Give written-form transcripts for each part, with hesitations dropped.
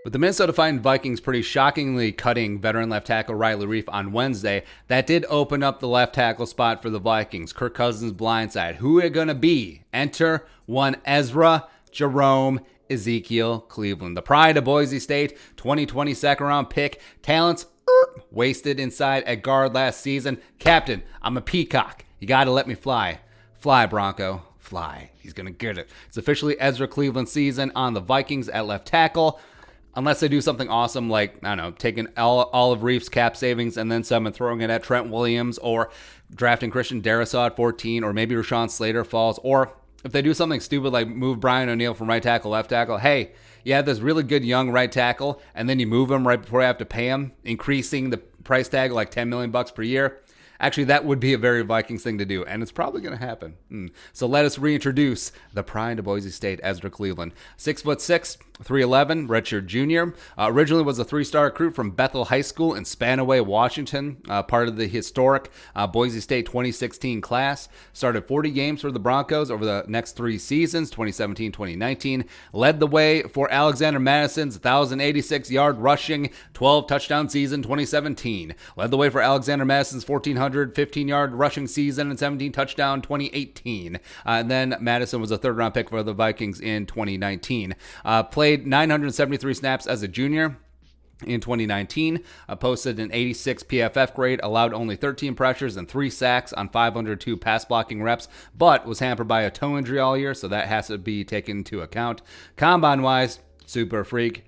With the Minnesota Vikings pretty shockingly cutting veteran left tackle Riley Reiff on Wednesday, that did open up the left tackle spot for the Vikings. Kirk Cousins blindside. Who are it going to be? Enter one Ezra Ezekiel Cleveland. The pride of Boise State, 2020 second round pick. Talents wasted inside at guard last season. Captain, I'm a peacock. You got to let me fly. Fly, Bronco. Fly. He's going to get it. It's officially Ezra Cleveland season on the Vikings at left tackle. Unless they do something awesome like, I don't know, taking all of Reiff's cap savings and then some and throwing it at Trent Williams, or drafting Christian Darrisaw at 14, or maybe Rashawn Slater falls, or if they do something stupid like move Brian O'Neill from right tackle, left tackle, hey, you have this really good young right tackle, and then you move him right before you have to pay him, increasing the price tag like $10 million per year. Actually, that would be a very Vikings thing to do, and it's probably going to happen. So let us reintroduce the pride of Boise State, Ezra Cleveland. 6'6", 311, redshirt junior. Originally was a three-star recruit from Bethel High School in Spanaway, Washington, part of the historic Boise State 2016 class. Started 40 games for the Broncos over the next 3 seasons, 2017-2019. Led the way for Alexander Madison's 1,086-yard rushing, 12-touchdown season 2017. Led the way for Alexander Madison's 1,415-yard rushing season and 17-touchdown 2018. And then Madison was a third-round pick for the Vikings in 2019. Played 973 snaps as a junior in 2019, posted an 86 PFF grade, allowed only 13 pressures and 3 sacks on 502 pass blocking reps, but was hampered by a toe injury all year, so that has to be taken into account. Combine-wise, super freaky.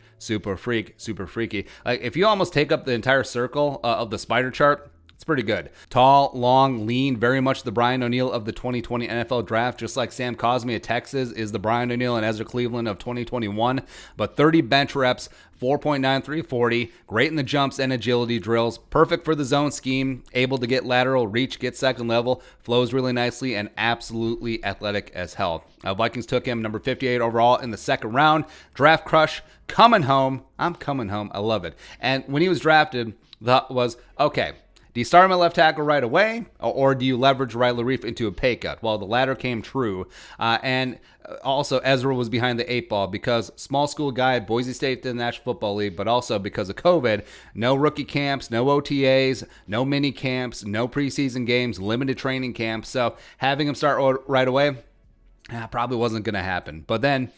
Like, if you almost take up the entire circle of the spider chart, it's pretty good. Tall, long, lean, very much the Brian O'Neill of the 2020 NFL draft, just like Sam Cosmi of Texas is the Brian O'Neill and Ezra Cleveland of 2021. But 30 bench reps, 4.93 40, great in the jumps and agility drills, perfect for the zone scheme, able to get lateral reach, get second level, flows really nicely, and absolutely athletic as hell. Vikings took him number 58 overall in the second round. Draft crush, coming home. I'm coming home. I love it. And when he was drafted, that was, okay, do you start him at left tackle right away, or do you leverage Riley Reiff into a pay cut? Well, the latter came true. And also, Ezra was behind the 8 ball because small school guy, Boise State to the National Football League, but also because of COVID, no rookie camps, no OTAs, no mini camps, no preseason games, limited training camps. So having him start right away probably wasn't going to happen. But then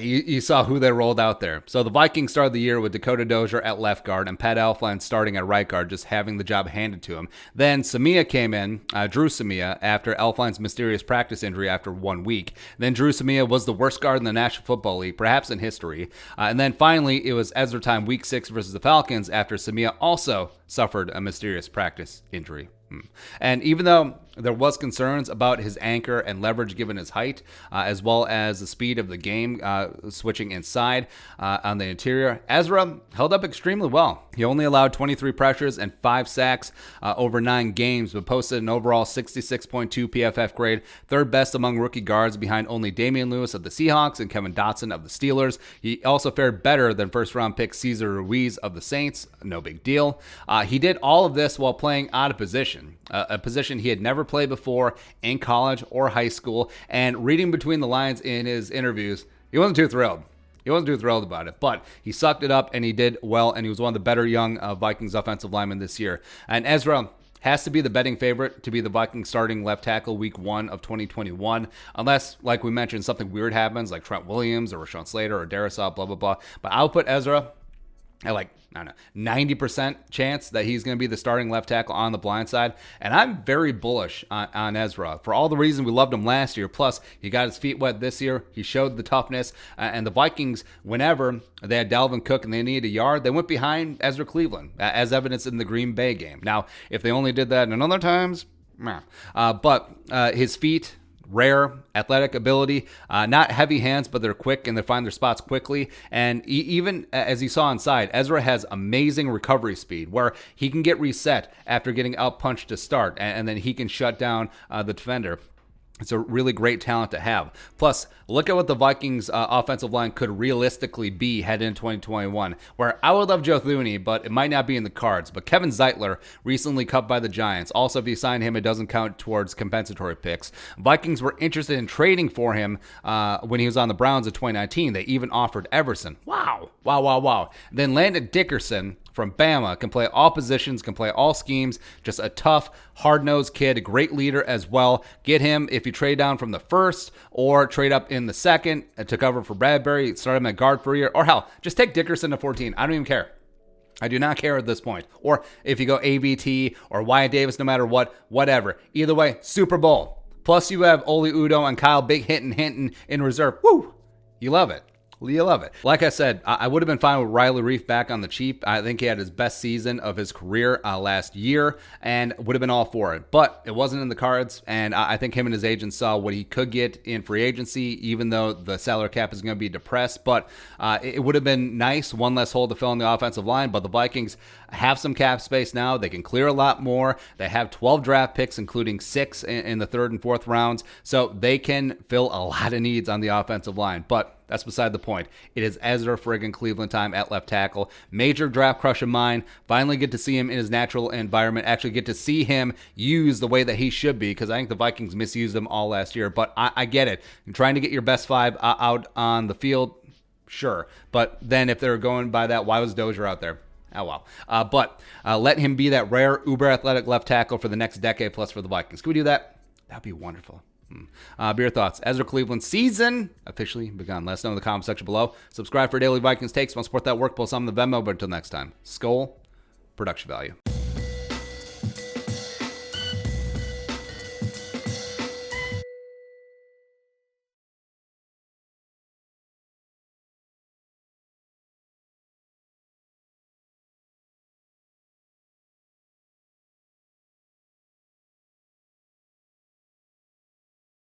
you saw who they rolled out there. So the Vikings started the year with Dakota Dozier at left guard and Pat Elflein starting at right guard, just having the job handed to him. Then Samia came in, Drew Samia, after Elflein's mysterious practice injury after 1 week. Then Drew Samia was the worst guard in the National Football League, perhaps in history. And then finally, it was Ezra time week 6 versus the Falcons after Samia also suffered a mysterious practice injury. And even though there was concerns about his anchor and leverage given his height, as well as the speed of the game switching inside on the interior, Ezra held up extremely well. He only allowed 23 pressures and 5 sacks over 9 games, but posted an overall 66.2 PFF grade, third best among rookie guards behind only Damian Lewis of the Seahawks and Kevin Dotson of the Steelers. He also fared better than first-round pick Cesar Ruiz of the Saints. No big deal. He did all of this while playing out of position. A position he had never played before in college or high school. And reading between the lines in his interviews, he wasn't too thrilled. He wasn't too thrilled about it, but he sucked it up and he did well, and he was one of the better young Vikings offensive linemen this year. And Ezra has to be the betting favorite to be the Vikings starting left tackle week 1 of 2021, unless, like we mentioned, something weird happens like Trent Williams or Rashawn Slater or Darrisaw, blah, blah, blah. But I'll put Ezra at like, I don't know, 90% chance that he's going to be the starting left tackle on the blind side. And I'm very bullish on Ezra for all the reasons we loved him last year. Plus, he got his feet wet this year. He showed the toughness. And the Vikings, whenever they had Dalvin Cook and they needed a yard, they went behind Ezra Cleveland, as evidenced in the Green Bay game. Now, if they only did that in other times, but his feet, rare athletic ability, not heavy hands, but they're quick and they find their spots quickly. And even as you saw inside, Ezra has amazing recovery speed where he can get reset after getting out punched to start, and then he can shut down the defender. It's a really great talent to have. Plus, look at what the Vikings offensive line could realistically be heading into 2021, where I would love Joe Thuney, but it might not be in the cards. But Kevin Zeitler, recently cut by the Giants. Also, if you sign him, it doesn't count towards compensatory picks. Vikings were interested in trading for him when he was on the Browns in 2019. They even offered Everson. Wow. Then Landon Dickerson from Bama, can play all positions, can play all schemes, just a tough, hard-nosed kid, a great leader as well. Get him if you trade down from the first or trade up in the second to cover for Bradbury, start him at guard for a year, or hell, just take Dickerson to 14. I don't even care. I do not care at this point. Or if you go AVT or Wyatt Davis, no matter what, whatever. Either way, Super Bowl. Plus you have Oli Udoh and Kyle Big Hinton in reserve. Woo! You love it. You love it. Like I said, I would have been fine with Riley Reiff back on the cheap. I think he had his best season of his career last year and would have been all for it. But it wasn't in the cards, and I think him and his agent saw what he could get in free agency, even though the salary cap is going to be depressed. But it would have been nice, one less hole to fill in the offensive line. But the Vikings have some cap space now. They can clear a lot more. They have 12 draft picks, including 6 in the 3rd and 4th rounds. So they can fill a lot of needs on the offensive line. But that's beside the point. It is Ezra friggin' Cleveland time at left tackle. Major draft crush of mine. Finally get to see him in his natural environment. Actually get to see him use the way that he should be, because I think the Vikings misused him all last year. But I get it. You're trying to get your best 5 out on the field, sure. But then if they're going by that, why was Dozier out there? Oh, well. But let him be that rare, uber-athletic left tackle for the next decade plus for the Vikings. Can we do that? That'd be wonderful. Be your thoughts. Ezra Cleveland season officially begun. Let us know in the comment section below. Subscribe for daily Vikings takes. Want to support that work? Post on the Venmo. But until next time, Skol, production value.